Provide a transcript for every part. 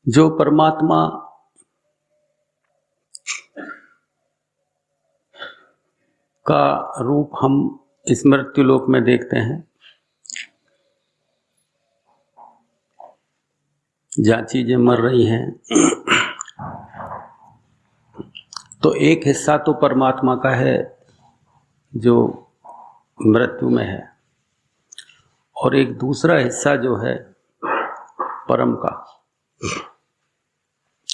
जो परमात्मा का रूप हम इस मृत्युलोक में देखते हैं, जहाँ चीजें मर रही हैं, तो एक हिस्सा तो परमात्मा का है जो मृत्यु में है, और एक दूसरा हिस्सा जो है परम का,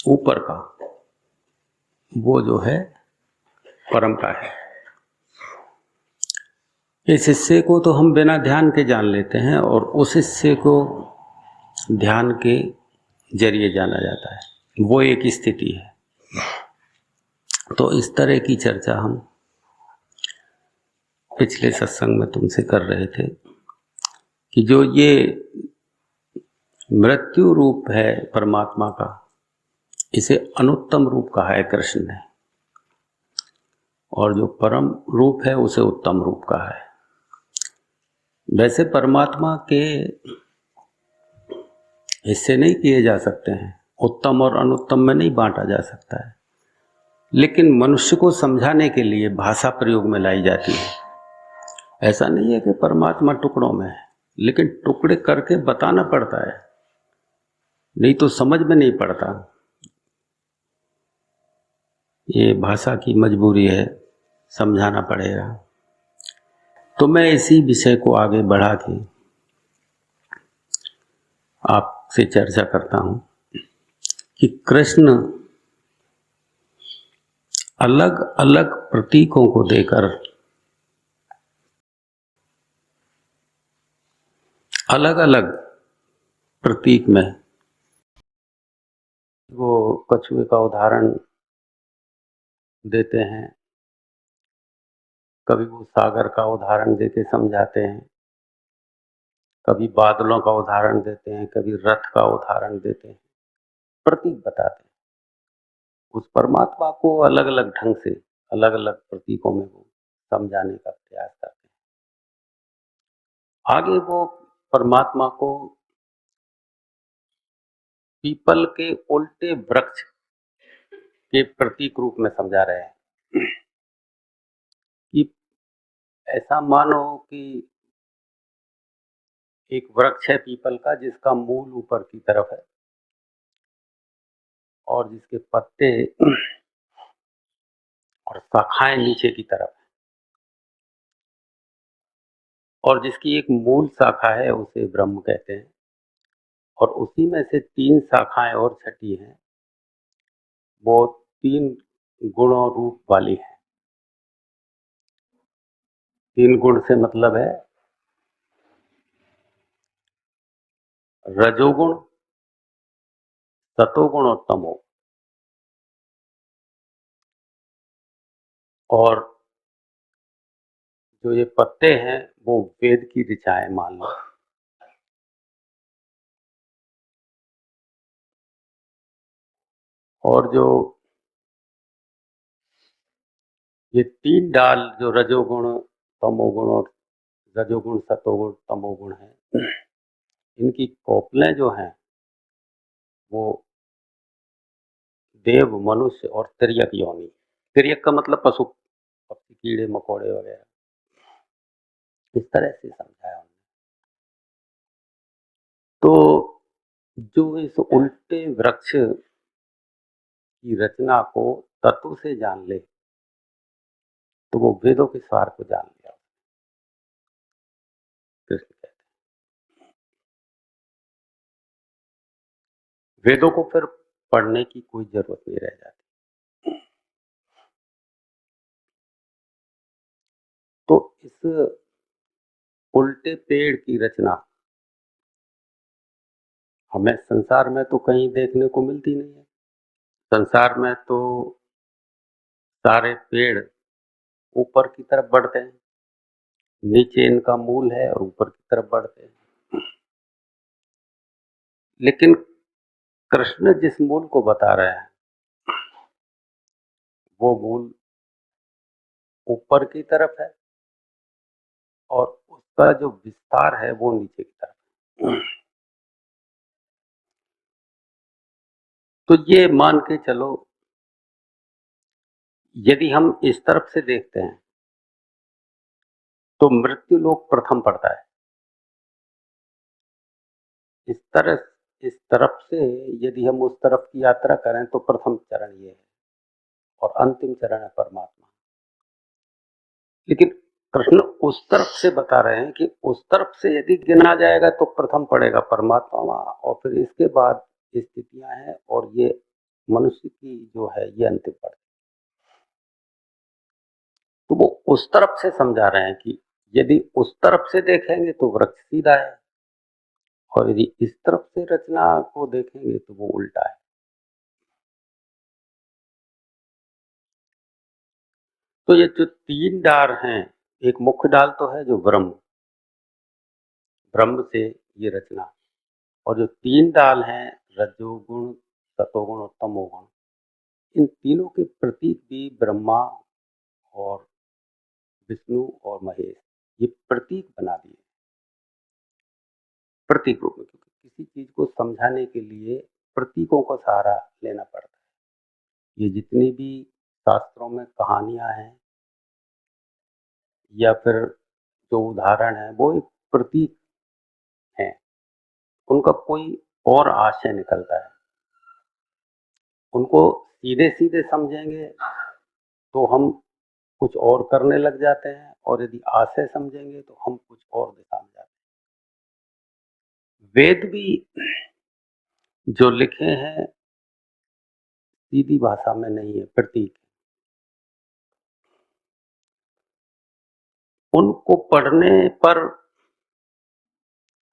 ऊपर का, वो जो है परम का है। इस हिस्से को तो हम बिना ध्यान के जान लेते हैं और उस हिस्से को ध्यान के जरिए जाना जाता है, वो एक स्थिति है। तो इस तरह की चर्चा हम पिछले सत्संग में तुमसे कर रहे थे कि जो ये मृत्यु रूप है परमात्मा का, इसे अनुत्तम रूप कहा है कृष्ण ने, और जो परम रूप है उसे उत्तम रूप कहा है। वैसे परमात्मा के हिस्से नहीं किए जा सकते हैं, उत्तम और अनुत्तम में नहीं बांटा जा सकता है, लेकिन मनुष्य को समझाने के लिए भाषा प्रयोग में लाई जाती है। ऐसा नहीं है कि परमात्मा टुकड़ों में है, लेकिन टुकड़े करके बताना पड़ता है, नहीं तो समझ में नहीं पड़ता। ये भाषा की मजबूरी है, समझाना पड़ेगा। तो मैं इसी विषय को आगे बढ़ा के आपसे चर्चा करता हूं कि कृष्ण अलग अलग प्रतीकों को देकर अलग अलग प्रतीक में, वो कछुए का उदाहरण देते हैं, कभी वो सागर का उदाहरण देके समझाते हैं, कभी बादलों का उदाहरण देते हैं, कभी रथ का उदाहरण देते हैं, प्रतीक बताते हैं। उस परमात्मा को अलग अलग ढंग से अलग अलग प्रतीकों में वो समझाने का प्रयास करते हैं। आगे वो परमात्मा को पीपल के उल्टे वृक्ष के प्रतीक रूप में समझा रहे हैं कि ऐसा मानो कि एक वृक्ष है पीपल का, जिसका मूल ऊपर की तरफ है और जिसके पत्ते और शाखाएं नीचे की तरफ है, और जिसकी एक मूल शाखा है उसे ब्रह्म कहते हैं, और उसी में से 3 शाखाएं और छठी हैं, वो 3 गुणों रूप वाली है। 3 गुण से मतलब है रजोगुण, सतोगुण और तमोगुण। और जो ये पत्ते हैं वो वेद की ऋचाएं मान लो। और जो ये 3 डाल जो रजोगुण, तमोगुण और रजोगुण, सतोगुण, तमोगुण है, इनकी कोपलें जो हैं वो देव, मनुष्य और तिर्यक योनि। तिर्यक का मतलब पशु पक्षी, कीड़े मकोड़े वगैरह, इस तरह से समझाया उन्होंने। तो जो इस उल्टे वृक्ष की रचना को तत्व से जान ले, तो वो वेदों के सार को जान लिया, कृष्ण कहते हैं। वेदों को फिर पढ़ने की कोई जरूरत नहीं रह जाती। तो इस उल्टे पेड़ की रचना हमें संसार में तो कहीं देखने को मिलती नहीं है। संसार में तो सारे पेड़ ऊपर की तरफ बढ़ते हैं, नीचे इनका मूल है और ऊपर की तरफ बढ़ते हैं। लेकिन कृष्ण जिस मूल को बता रहे हैं, वो मूल ऊपर की तरफ है और उसका जो विस्तार है वो नीचे की तरफ है। तो ये मान के चलो, यदि हम इस तरफ से देखते हैं तो मृत्यु लोक प्रथम पड़ता है। इस तरफ से यदि हम उस तरफ की यात्रा करें तो प्रथम चरण ये है और अंतिम चरण है परमात्मा। लेकिन कृष्ण उस तरफ से बता रहे हैं कि उस तरफ से यदि गिना जाएगा तो प्रथम पड़ेगा परमात्मा वहां, और फिर इसके बाद स्थितियां हैं, और ये मनुष्य की जो है ये अंतिम पड़ेगा। तो वो उस तरफ से समझा रहे हैं कि यदि उस तरफ से देखेंगे तो वृक्ष सीधा है, और यदि इस तरफ से रचना को देखेंगे तो वो उल्टा है। तो ये जो तीन डार हैं, एक मुख्य डाल तो है जो ब्रह्म, ब्रह्म से ये रचना, और जो तीन डाल हैं रजोगुण, सतोगुण और तमोगुण, इन तीनों के प्रतीक भी ब्रह्मा और विष्णु और महेश ये प्रतीक बना दिए, प्रतीक रूप में, क्योंकि किसी चीज को समझाने के लिए प्रतीकों का सहारा लेना पड़ता है। ये जितनी भी शास्त्रों में कहानियां हैं या फिर जो उदाहरण है वो एक प्रतीक हैं, उनका कोई और आशय निकलता है। उनको सीधे सीधे समझेंगे तो हम कुछ और करने लग जाते हैं, और यदि आशय समझेंगे तो हम कुछ और दिशा में जाते हैं। वेद भी जो लिखे हैं सीधी भाषा में नहीं है, प्रतीक। उनको पढ़ने पर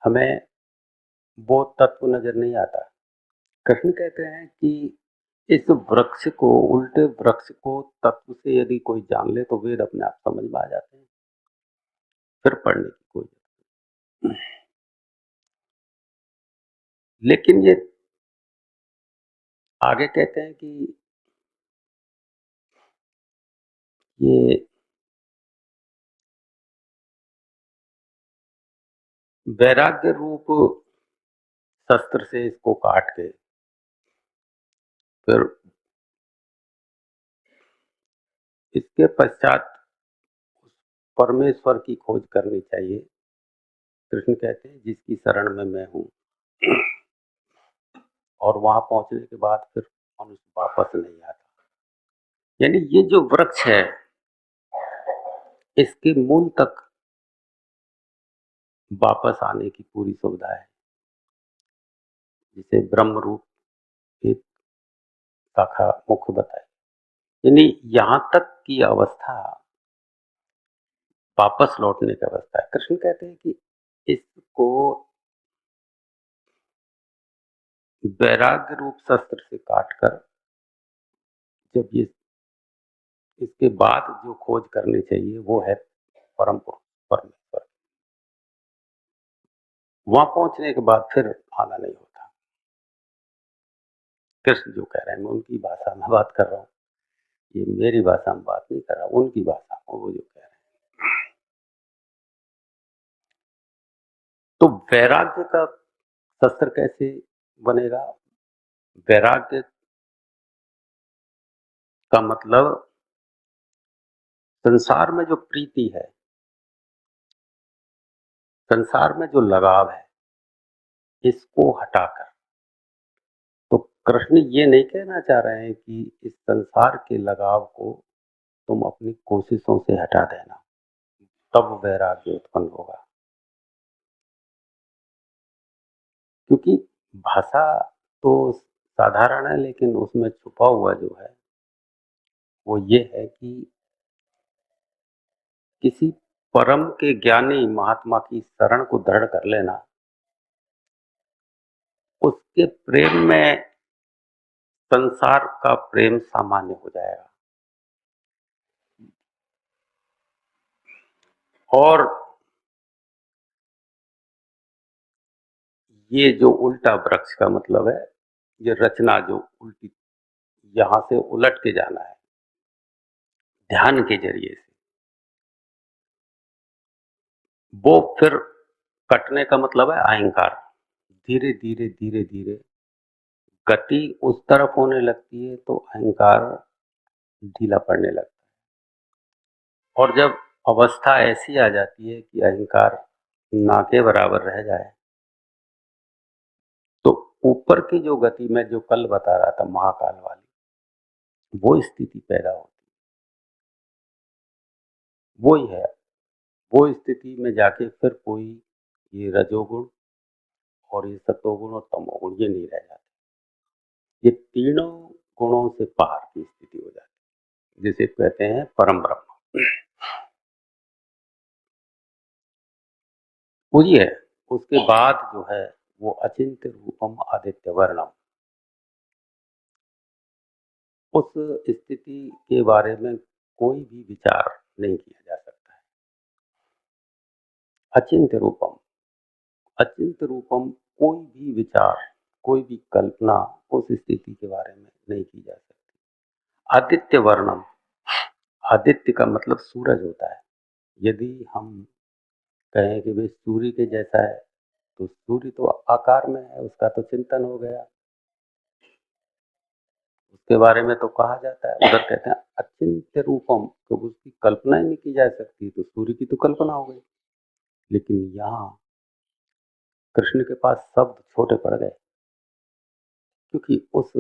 हमें वो तत्व नजर नहीं आता। कृष्ण कहते हैं कि इस वृक्ष को, उल्टे वृक्ष को तत्व से यदि कोई जान ले तो वेद अपने आप समझ में आ जाते हैं, फिर पढ़ने की कोई जरूरत नहीं। लेकिन ये आगे कहते हैं कि ये वैराग्य रूप शस्त्र से इसको काट के फिर इसके पश्चात परमेश्वर की खोज करनी चाहिए। कृष्ण कहते हैं जिसकी शरण में मैं हूं, और वहां पहुंचने के बाद फिर मनुष्य वापस नहीं आता। यानी ये जो वृक्ष है इसके मूल तक वापस आने की पूरी सुविधा है, जिसे ब्रह्म रूप एक शाखा मुख्य बताई। यानी यहां तक की अवस्था वापस लौटने की अवस्था है। कृष्ण कहते हैं कि इसको वैराग्य रूप शस्त्र से काटकर जब ये इसके बाद जो खोज करनी चाहिए वो है परम पुरुष परमेश्वर। वहां पहुंचने के बाद फिर आना नहीं होता। कृष्ण जो कह रहे हैं मैं उनकी भाषा में बात कर रहा हूँ, ये मेरी भाषा में बात नहीं कर रहा, उनकी भाषा में वो जो कह रहे हैं। तो वैराग्य का शस्त्र कैसे बनेगा? वैराग्य का मतलब संसार में जो प्रीति है, संसार में जो लगाव है, इसको हटाकर। तो कृष्ण ये नहीं कहना चाह रहे हैं कि इस संसार के लगाव को तुम अपनी कोशिशों से हटा देना, तब वैराग्य उत्पन्न होगा। क्योंकि भाषा तो साधारण है, लेकिन उसमें छुपा हुआ जो है वो ये है कि किसी परम के ज्ञानी महात्मा की शरण को दृढ़ कर लेना, उसके प्रेम में संसार का प्रेम सामान्य हो जाएगा। और ये जो उल्टा वृक्ष का मतलब है, ये रचना जो उल्टी यहां से उलट के जाना है ध्यान के जरिए से, वो फिर कटने का मतलब है अहंकार। धीरे धीरे धीरे धीरे गति उस तरफ होने लगती है तो अहंकार ढीला पड़ने लगता है। और जब अवस्था ऐसी आ जाती है कि अहंकार ना के बराबर रह जाए, तो ऊपर की जो गति मैं जो कल बता रहा था महाकाल वाली, वो स्थिति पैदा होती है। वो ही है, वो स्थिति में जाके फिर कोई ये रजोगुण और ये सतोगुण और तमोगुण ये नहीं रह जाते। ये तीनों गुणों से पार की स्थिति हो जाती है, जिसे कहते हैं परम ब्रह्म। वही है। उसके बाद जो है वो अचिंत्य रूपम आदित्य वर्णम, उस स्थिति के बारे में कोई भी विचार नहीं किया जा सकता है। अचिंत्य रूपम, अचिंत्य रूपम, कोई भी विचार, कोई भी कल्पना उस स्थिति के बारे में नहीं की जा सकती। आदित्य वर्णम, आदित्य का मतलब सूरज होता है। यदि हम कहें कि भाई सूर्य के जैसा है, तो सूर्य तो आकार में है, उसका तो चिंतन हो गया, उसके बारे में तो कहा जाता है। उधर कहते हैं अचिंत्य रूपम, तो उसकी कल्पना ही नहीं की जा सकती, तो सूर्य की तो कल्पना हो गई। लेकिन यहाँ कृष्ण के पास शब्द छोटे पड़ गए, क्योंकि उस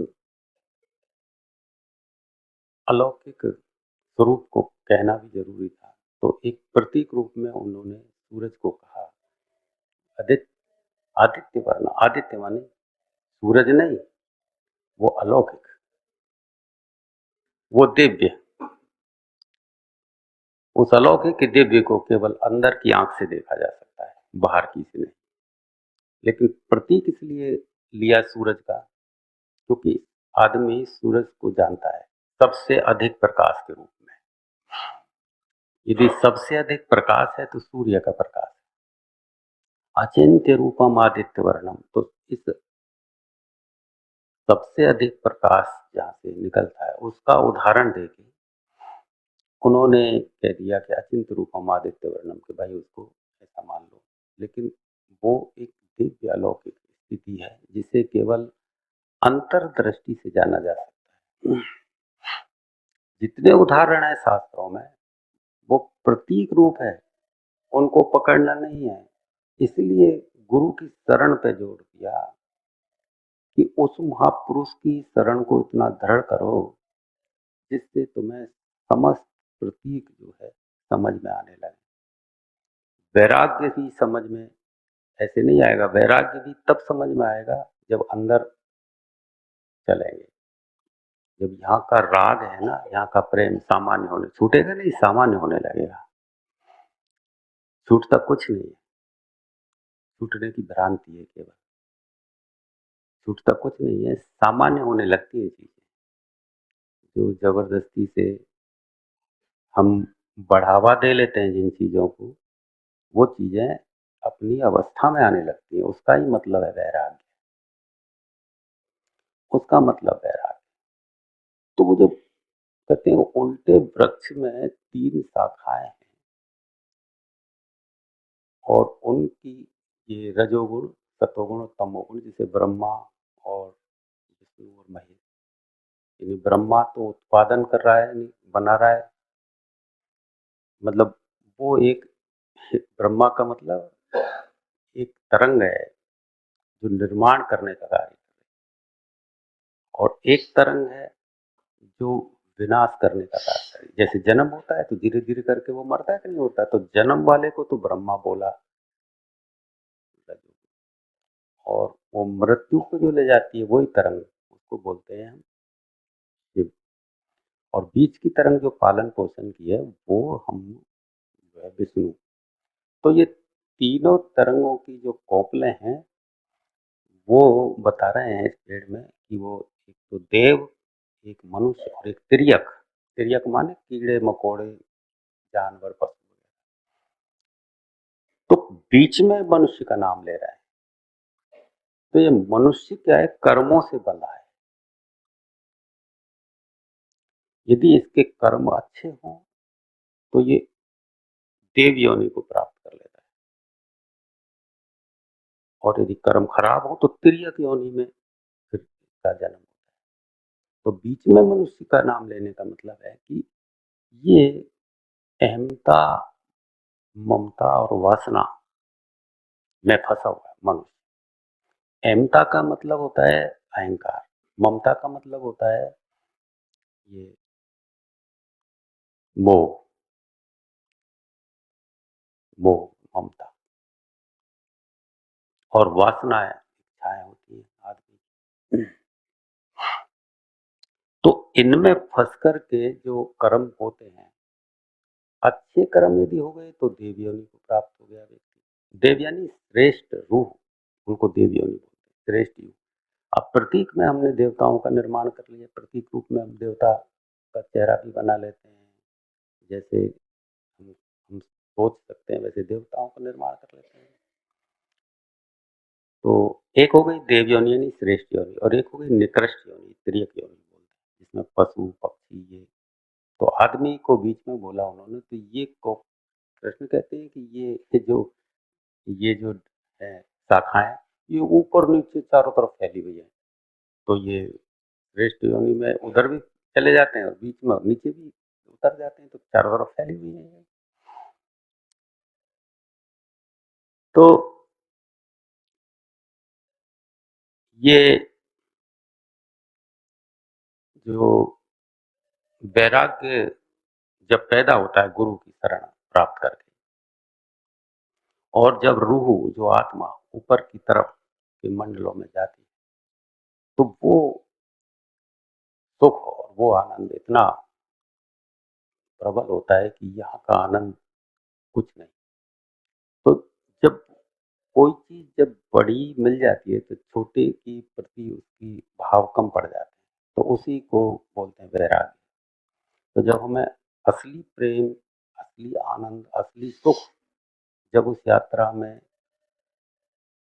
अलौकिक स्वरूप को कहना भी जरूरी था। तो एक प्रतीक रूप में उन्होंने सूरज को कहा आदित्य, आदित्य वर्ण, आदित्य माने सूरज नहीं, वो अलौकिक, वो दिव्य। उस अलौकिक दिव्य को केवल अंदर की आंख से देखा जा सकता है, बाहर की से नहीं। लेकिन प्रतीक इसलिए लिया सूरज का, क्योंकि आदमी सूरज को जानता है सबसे अधिक प्रकाश के रूप में। यदि सबसे अधिक प्रकाश है तो सूर्य का प्रकाश है। अचिंत्य रूपम आदित्य वर्णम, तो इस सबसे अधिक प्रकाश जहाँ से निकलता है उसका उदाहरण देके उन्होंने कह दिया कि अचिंत रूपम आदित्य वर्णम, के भाई उसको ऐसा मान लो। लेकिन वो एक दिव्य अलौकिक स्थिति है जिसे केवल अंतर्दृष्टि से जाना जा सकता है। जितने उदाहरण है शास्त्रों में वो प्रतीक रूप है, उनको पकड़ना नहीं है। इसलिए गुरु की शरण पे जोर दिया कि उस महापुरुष की शरण को इतना दृढ़ करो जिससे तुम्हें समस्त प्रतीक जो है समझ में आने लगे। वैराग्य भी समझ में ऐसे नहीं आएगा, वैराग्य भी तब समझ में आएगा जब अंदर चलेंगे। जब यहाँ का राग है ना, यहाँ का प्रेम सामान्य होने छूटेगा नहीं, सामान्य होने लगेगा। छूटता कुछ नहीं है, छूटने की भ्रांति है केवल। छूटता कुछ नहीं है, सामान्य होने लगती है चीजें। जो जबरदस्ती से हम बढ़ावा दे लेते हैं जिन चीजों को, वो चीजें अपनी अवस्था में आने लगती है। उसका ही मतलब है वैराग्य, उसका मतलब वैराग्य। तो वो जो कहते हैं उल्टे वृक्ष में तीन शाखाएं हैं, और उनकी ये रजोगुण, सतोगुण और तमोगुण, जिसे ब्रह्मा और विष्णु और महेश, यानी ब्रह्मा तो उत्पादन कर रहा है, बना रहा है, मतलब वो एक, ब्रह्मा का मतलब एक तरंग है जो निर्माण करने का कार्य, और एक तरंग है जो विनाश करने का कार्य करे। जैसे जन्म होता है तो धीरे धीरे करके वो मरता है कि नहीं होता, तो जन्म वाले को तो ब्रह्मा बोला, और वो मृत्यु को जो ले जाती है वही तरंग, उसको बोलते हैं हम शिव। और बीच की तरंग जो पालन पोषण की है वो हम जो है विष्णु। तो ये तीनों तरंगों की जो कोपलें हैं वो बता रहे हैं इस पेड़ में कि वो एक तो देव, एक मनुष्य और एक तिर्यक। तिर्यक माने कीड़े मकोड़े, जानवर, पशु। तो बीच में मनुष्य का नाम ले रहा है। तो ये मनुष्य क्या है, कर्मों से बंधा है। यदि इसके कर्म अच्छे हों तो ये देव योनि को प्राप्त कर लेता है, और यदि कर्म खराब हो तो तिर्यक योनि में फिर का जन्म होता है। तो बीच में मनुष्य का नाम लेने का मतलब है कि ये अहमता, ममता और वासना में फंसा हुआ है मनुष्य। अहमता का मतलब होता है अहंकार, ममता का मतलब होता है ये मोह, मोह, ममता, और वासनाएं, इच्छाएं होती है आदमी की। तो इनमें फंस कर के जो कर्म होते हैं, अच्छे कर्म यदि हो गए तो देव योनि को प्राप्त हो गया व्यक्ति। देव यानी श्रेष्ठ रूह, उनको देव योनि बोलते हैं, श्रेष्ठ युग। अब प्रतीक में हमने देवताओं का निर्माण कर लिया, प्रतीक रूप में हम देवता का चेहरा भी बना लेते हैं, जैसे हम सोच सकते हैं वैसे देवताओं का निर्माण कर लेते हैं। तो एक हो गई देव योनि यानी श्रेष्ठ योनि, और एक हो गई निकृष्ट योनि, तिर्यक योनि बोलते हैं, जिसमें पशु पक्षी ये। तो आदमी को बीच में बोला उन्होंने, तो ये को कृष्ण कहते हैं कि ये जो है शाखाएं, ये ऊपर नीचे चारों तरफ फैली हुई है। तो ये श्रेष्ठ योनि में उधर भी चले जाते हैं और बीच में और नीचे भी उतर जाते हैं, तो चारों तरफ फैली हुई है। तो ये जो वैराग्य जब पैदा होता है गुरु की शरण प्राप्त करके, और जब रूह जो आत्मा ऊपर की तरफ के मंडलों में जाती है, तो वो सुख और वो आनंद इतना प्रबल होता है कि यहाँ का आनंद कुछ नहीं। तो जब कोई चीज जब बड़ी मिल जाती है तो छोटे की प्रति उसकी भाव कम पड़ जाते हैं, तो उसी को बोलते हैं वैराग्य। तो जब हमें असली प्रेम, असली आनंद, असली सुख जब उस यात्रा में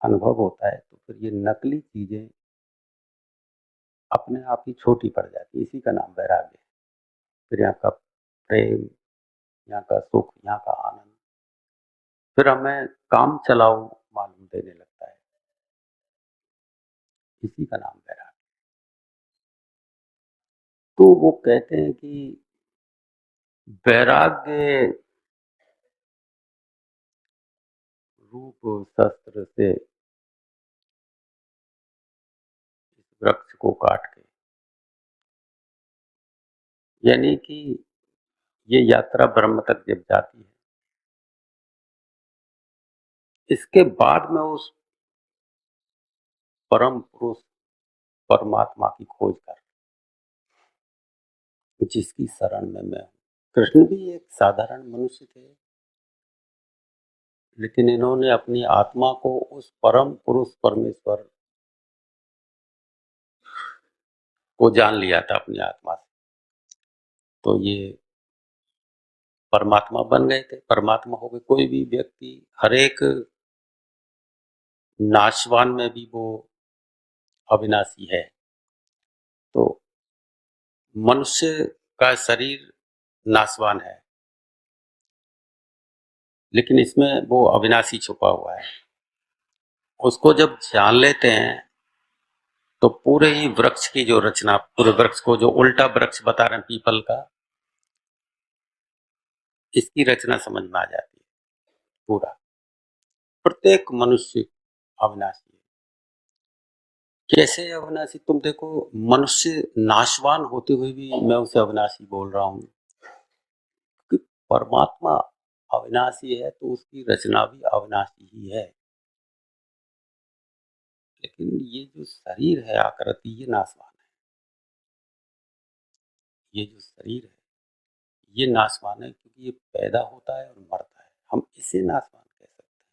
अनुभव होता है, तो फिर ये नकली चीजें अपने आप ही छोटी पड़ जाती है। इसी का नाम वैराग्य है। फिर यहाँ का प्रेम, यहाँ का सुख, यहाँ का आनंद फिर हमें काम चलाओ मालूम देने लगता है। इसी का नाम वैराग्य। तो वो कहते हैं कि वैराग्य रूप शस्त्र से इस वृक्ष को काट के, यानी कि ये यात्रा ब्रह्म तक जब जाती है, इसके बाद में उस परम पुरुष परमात्मा की खोज कर, जिसकी शरण में मैं हूं। कृष्ण भी एक साधारण मनुष्य थे, लेकिन इन्होंने अपनी आत्मा को उस परम पुरुष परमेश्वर को जान लिया था अपनी आत्मा से। तो ये परमात्मा बन गए थे, परमात्मा हो गए। कोई भी व्यक्ति हर एक नाशवान में भी वो अविनाशी है। तो मनुष्य का शरीर नाशवान है, लेकिन इसमें वो अविनाशी छुपा हुआ है। उसको जब जान लेते हैं तो पूरे ही वृक्ष की जो रचना, पूरे वृक्ष को जो उल्टा वृक्ष बता रहे हैं पीपल का, इसकी रचना समझ में आ जाती है। पूरा प्रत्येक मनुष्य अविनाशी है। कैसे अविनाशी? तुम देखो, मनुष्य नाशवान होते हुए भी मैं उसे अविनाशी बोल रहा हूं कि परमात्मा अविनाशी है, तो उसकी रचना भी अविनाशी ही है। लेकिन ये जो शरीर है आकृति, ये नाशवान है। ये जो शरीर है ये नाशवान है, क्योंकि ये पैदा होता है और मरता है। हम इसे नाशवान कह सकते हैं।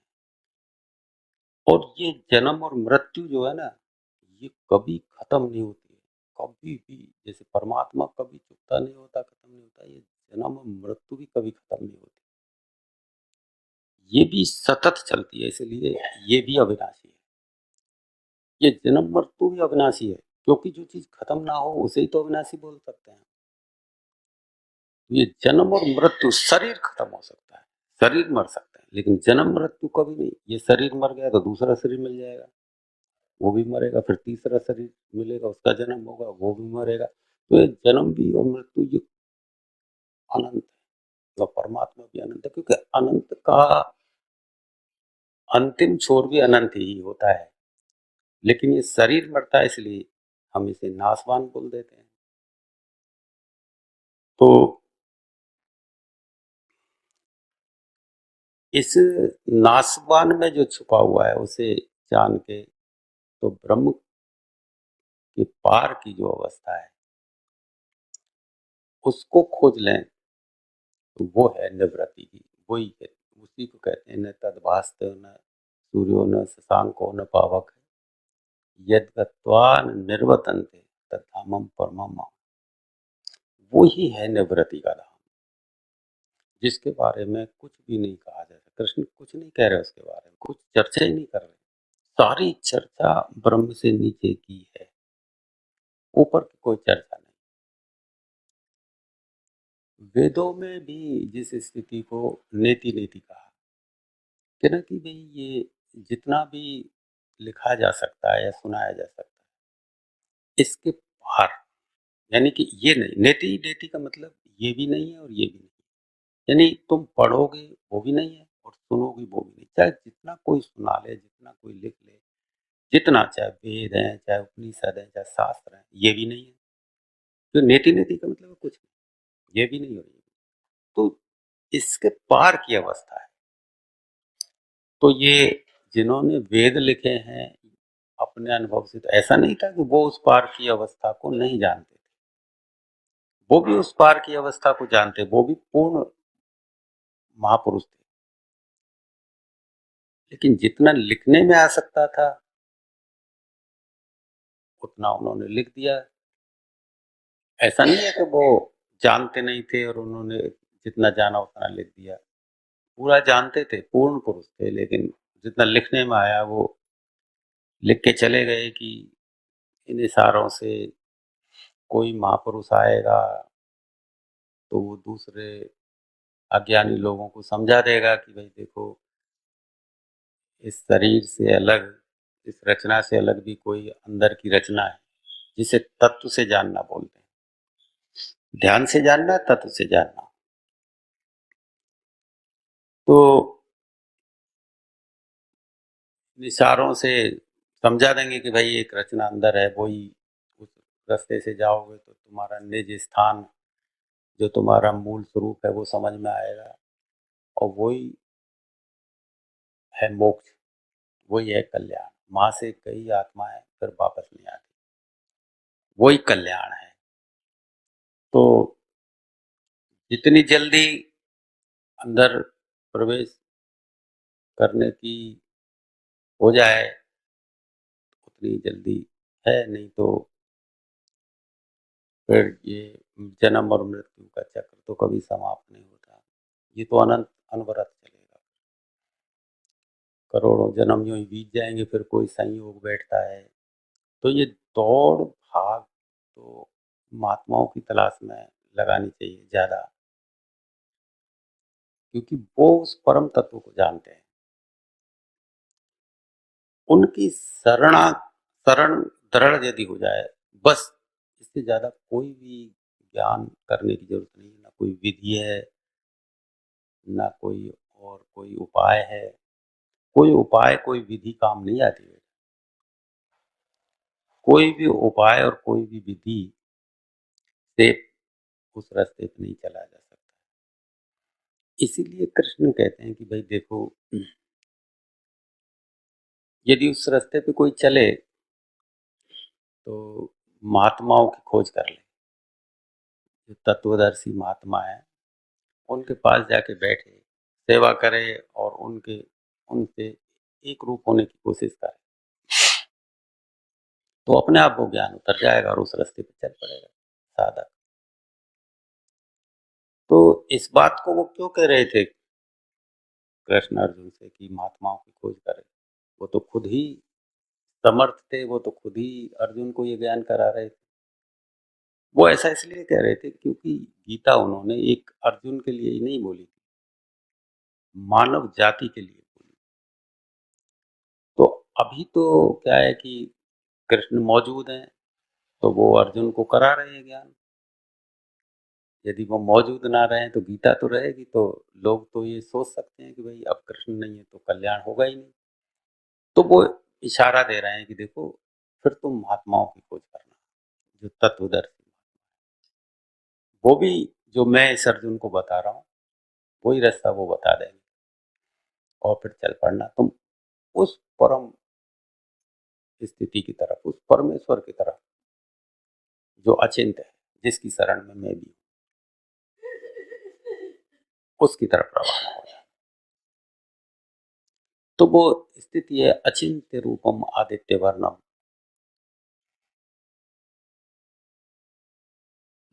और ये जन्म और मृत्यु जो है ना, ये कभी खत्म नहीं होती है, कभी भी। जैसे परमात्मा कभी चुकता नहीं होता, खत्म नहीं होता, ये जन्म और मृत्यु भी कभी खत्म नहीं होती। ये भी सतत चलती है, इसलिए ये भी अविनाशी है। ये जन्म मृत्यु भी अविनाशी है, क्योंकि जो चीज खत्म ना हो उसे ही तो अविनाशी बोल सकते हैं। ये जन्म और मृत्यु, शरीर खत्म हो सकता है, शरीर मर सकता है, लेकिन जन्म मृत्यु कभी नहीं। ये शरीर मर गया तो दूसरा शरीर मिल जाएगा, वो भी मरेगा, फिर तीसरा शरीर मिलेगा, उसका जन्म होगा, वो भी मरेगा। तो ये जन्म भी और मृत्यु ये अनंत है, और परमात्मा भी अनंत है, क्योंकि अनंत का अंतिम छोर भी अनंत ही होता है। लेकिन ये शरीर मरता है, इसलिए हम इसे नाशवान बोल देते हैं। तो इस नाशवान में जो छुपा हुआ है, उसे जान के तो ब्रह्म के पार की जो अवस्था है उसको खोज लें, तो वो है निवृत्ति की। वही है, उसी को कहते हैं न तद्भासते न सूर्यो न शशांको न पावक, यद गत्वा निर्वतन्ते तद्धामम परमम मम। वो ही है निवृत्ति का धाम, जिसके बारे में कुछ भी नहीं कहा जा सकता। कृष्ण कुछ नहीं कह रहे उसके बारे में, कुछ चर्चा ही नहीं कर रहे। सारी चर्चा ब्रह्म से नीचे की है, ऊपर की कोई चर्चा नहीं। वेदों में भी जिस स्थिति को नेति नेति कहा कि ना, कि भाई ये जितना भी लिखा जा सकता है या सुनाया जा सकता है, इसके पार, यानी कि ये नहीं, नेति नेति का मतलब ये भी नहीं है और ये भी नहीं है। यानी तुम पढ़ोगे वो भी नहीं है और सुनोगे वो भी नहीं। चाहे जितना कोई सुना ले, जितना कोई लिख ले, जितना, चाहे वेद है, चाहे उपनिषद है, चाहे शास्त्र है, ये भी नहीं है। तो नेति नेति का मतलब कुछ नहीं, ये भी नहीं हो रही। तो इसके पार की अवस्था है। तो ये जिन्होंने वेद लिखे हैं, अपने अनुभव से, तो ऐसा नहीं था कि वो उस पार की अवस्था को नहीं जानते थे। वो भी उस पार की अवस्था को जानते, वो भी पूर्ण महापुरुष थे। लेकिन जितना लिखने में आ सकता था उतना उन्होंने लिख दिया। ऐसा नहीं है कि वो जानते नहीं थे और उन्होंने जितना जाना उतना लिख दिया। पूरा जानते थे, पूर्ण पुरुष थे, लेकिन जितना लिखने में आया वो लिख के चले गए कि इन इशारों से कोई महापुरुष आएगा तो वो दूसरे अज्ञानी लोगों को समझा देगा कि भाई देखो, इस शरीर से अलग, इस रचना से अलग भी कोई अंदर की रचना है, जिसे तत्व से जानना बोलते हैं। ध्यान से जानना, तत्व से जानना। तो इशारों से समझा देंगे कि भाई एक रचना अंदर है, वही, उस रास्ते से जाओगे तो तुम्हारा निज स्थान, जो तुम्हारा मूल स्वरूप है, वो समझ में आएगा, और वही है मोक्ष, वही है कल्याण। वहां से कई आत्माएं फिर वापस नहीं आती, वही कल्याण है। तो जितनी जल्दी अंदर प्रवेश करने की हो जाए उतनी जल्दी है, नहीं तो फिर ये जन्म और मृत्यु का चक्र तो कभी समाप्त नहीं होता। ये तो अनंत अनवरत चलेगा। करोड़ों जन्म यूं ही बीत जाएंगे, फिर कोई संयोग बैठता है। तो ये दौड़ भाग तो महात्माओं की तलाश में लगानी चाहिए ज्यादा, क्योंकि वो उस परम तत्व को जानते हैं। उनकी शरण दृढ़ यदि हो जाए, बस, इससे ज्यादा कोई भी ज्ञान करने की जरूरत नहीं है। ना कोई विधि है, ना कोई और कोई उपाय है। कोई उपाय, कोई विधि काम नहीं आती है। कोई भी उपाय और कोई भी विधि से उस रास्ते पे नहीं चला जा सकता। इसीलिए कृष्ण कहते हैं कि भाई देखो, यदि उस रास्ते पे कोई चले तो महात्माओं की खोज कर ले। जो तत्वदर्शी महात्मा है, उनके पास जाके बैठे, सेवा करे और उनसे एक रूप होने की कोशिश करे, तो अपने आप वो ज्ञान उतर जाएगा और उस रास्ते पे चल पड़ेगा साधक। तो इस बात को वो क्यों कह रहे थे कृष्ण अर्जुन से कि महात्माओं की खोज करे? वो तो खुद ही समर्थ थे, वो तो खुद ही अर्जुन को ये ज्ञान करा रहे थे। वो ऐसा इसलिए कह रहे थे क्योंकि गीता उन्होंने एक अर्जुन के लिए ही नहीं बोली थी, मानव जाति के लिए बोली। तो अभी तो क्या है कि कृष्ण मौजूद हैं तो वो अर्जुन को करा रहे हैं ज्ञान। यदि वो मौजूद ना रहे तो गीता तो रहेगी, तो लोग तो ये सोच सकते हैं कि भाई अब कृष्ण नहीं है तो कल्याण होगा ही नहीं। तो वो इशारा दे रहे हैं कि देखो फिर तुम महात्माओं की खोज करना, जो तत्वदर्शी, वो भी जो मैं इस अर्जुन को बता रहा हूँ वही रास्ता वो बता देंगे, और फिर चल पड़ना तुम उस परम स्थिति की तरफ, उस परमेश्वर की तरफ जो अचिंत्य है, जिसकी शरण में मैं भी उसकी तरफ रवाना हो जाए। तो वो स्थिति है अचिंत्य रूपम आदित्य वर्णम,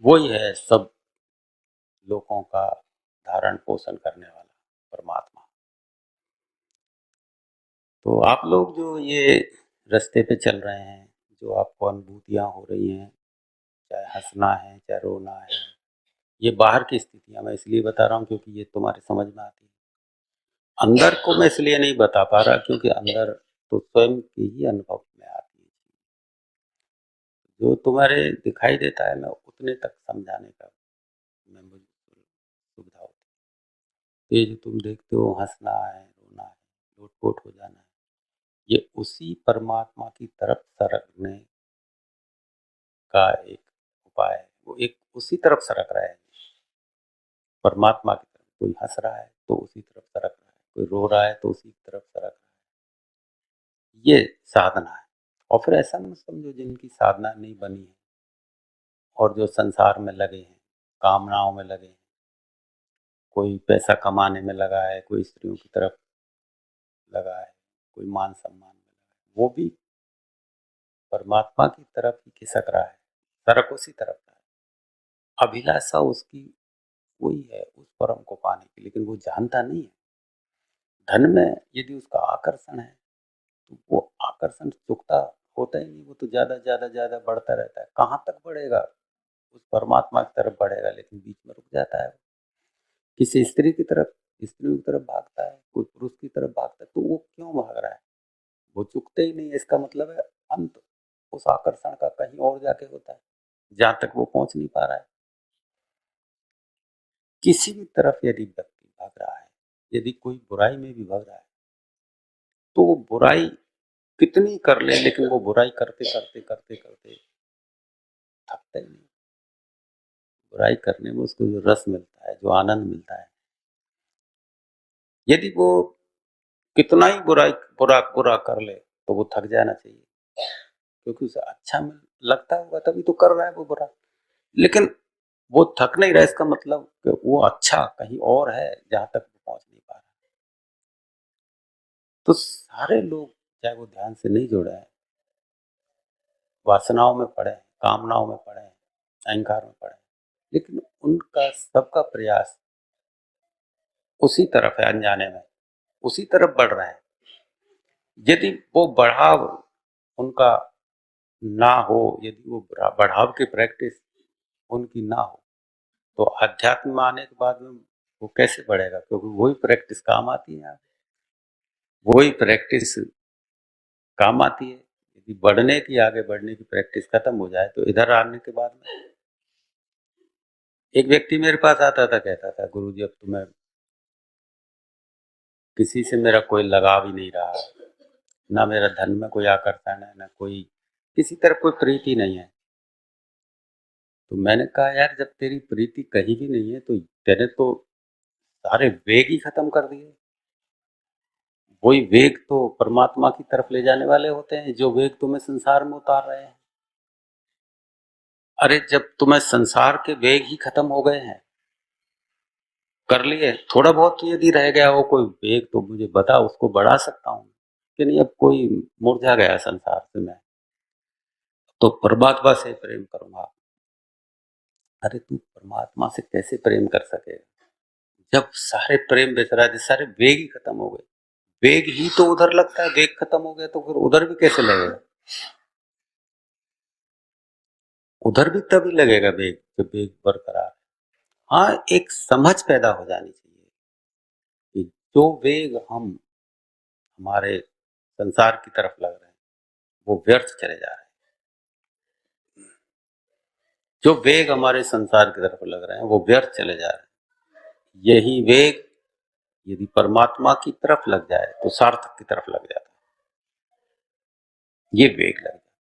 वही है सब लोगों का धारण पोषण करने वाला परमात्मा। तो आप लोग जो ये रास्ते पे चल रहे हैं, जो आपको अनुभूतियां हो रही हैं, चाहे हंसना है चाहे रोना है, ये बाहर की स्थितियां मैं इसलिए बता रहा हूँ क्योंकि ये तुम्हारे समझ में आती है। अंदर को मैं इसलिए नहीं बता पा रहा क्योंकि अंदर तो स्वयं के ही अनुभव में आती है। जो तुम्हारे दिखाई देता है मैं उतने तक समझाने का मैं मुझे सुविधा होती है। ये जो तुम देखते हो हंसना है रोना है लोटपोट हो जाना है, ये उसी परमात्मा की तरफ सरकने का एक उपाय है। वो एक उसी तरफ सरक रहा है, परमात्मा की तरफ। कोई हंस रहा है तो उसी तरफ सरक रहा है, कोई रो रहा है तो उसी तरफ सरक रहा है। ये साधना है। और फिर ऐसा मत समझो जिनकी साधना नहीं बनी है और जो संसार में लगे हैं, कामनाओं में लगे हैं, कोई पैसा कमाने में लगा है, कोई स्त्रियों की तरफ लगा है, कोई मान सम्मान में लगा है, वो भी परमात्मा की तरफ ही खिसक रहा है, सरक उसी तरफ रहा है। अभिलाषा उसकी वही है उस परम को पाने की, लेकिन वो जानता नहीं है। धन में यदि उसका आकर्षण है तो वो आकर्षण चुकता होता ही नहीं, वो तो ज्यादा ज्यादा ज्यादा बढ़ता रहता है। कहाँ तक बढ़ेगा? उस परमात्मा की तरफ बढ़ेगा, लेकिन बीच में रुक जाता है। किसी स्त्री की तरफ, स्त्रियों की तरफ भागता है, कोई पुरुष की तरफ भागता है, तो वो क्यों भाग रहा है? वो चुकते ही नहीं है। इसका मतलब है अंत उस आकर्षण का कहीं और जाके होता है, जहां तक वो पहुंच नहीं पा रहा है। किसी भी तरफ यदि व्यक्ति भाग रहा है, यदि कोई बुराई में भी भाग रहा है, तो वो बुराई कितनी कर ले, लेकिन वो बुराई करते करते करते करते थकता ही नहीं। बुराई करने में उसको जो रस मिलता है, जो आनंद मिलता है, यदि वो कितना ही बुराई बुरा बुरा कर ले तो वो थक जाना चाहिए, क्योंकि उसे अच्छा लगता होगा तभी तो कर रहा है वो बुरा। लेकिन वो थक नहीं रहा, इसका मतलब कि वो अच्छा कहीं और है जहां तक वो पहुंच नहीं पा रहा। तो सारे लोग चाहे वो ध्यान से नहीं जुड़े हैं, वासनाओं में पड़े हैं, कामनाओं में पड़े हैं, अहंकार में पड़े हैं, लेकिन उनका सबका प्रयास उसी तरफ है, अनजाने में उसी तरफ बढ़ रहे हैं। यदि वो बढ़ाव उनका ना हो, यदि वो बढ़ाव की प्रैक्टिस उनकी ना हो, तो अध्यात्म में आने के बाद में वो कैसे बढ़ेगा? क्योंकि वही प्रैक्टिस काम आती है, वही प्रैक्टिस काम आती है। यदि बढ़ने की, आगे बढ़ने की प्रैक्टिस खत्म हो जाए तो इधर आने के बाद में एक व्यक्ति मेरे पास आता था, कहता था गुरुजी अब तो मैं किसी से मेरा कोई लगाव ही नहीं रहा, ना मेरा धन में कोई आकर्षण है, ना कोई किसी तरफ कोई प्रीति नहीं है। तो मैंने कहा यार जब तेरी प्रीति कहीं भी नहीं है तो तेरे तो सारे वेग ही खत्म कर दिए। वही वेग तो परमात्मा की तरफ ले जाने वाले होते हैं, जो वेग तुम्हें संसार में उतार रहे हैं। अरे जब तुम्हें संसार के वेग ही खत्म हो गए हैं, कर लिए, थोड़ा बहुत तो यदि रह गया हो कोई वेग तो मुझे बता, उसको बढ़ा सकता हूँ। कि नहीं अब कोई मुरझा गया संसार से, मैं तो परमात्मा से प्रेम करूंगा। अरे तू परमात्मा से कैसे प्रेम कर सके जब सारे प्रेम बेचरा है, सारे वेग ही खत्म हो गए। वेग ही तो उधर लगता है, वेग खत्म हो गया तो फिर उधर भी कैसे लगेगा? उधर भी तभी लगेगा वेग जब वेग बरकरार है। हाँ, एक समझ पैदा हो जानी चाहिए कि जो वेग हम हमारे संसार की तरफ लग रहे हैं, वो व्यर्थ चले जा रहे हैं। जो वेग हमारे संसार की तरफ लग रहे हैं वो व्यर्थ चले जा रहे हैं। यही वेग यदि परमात्मा की तरफ लग जाए तो सार्थक की तरफ लग जाता है। ये वेग लग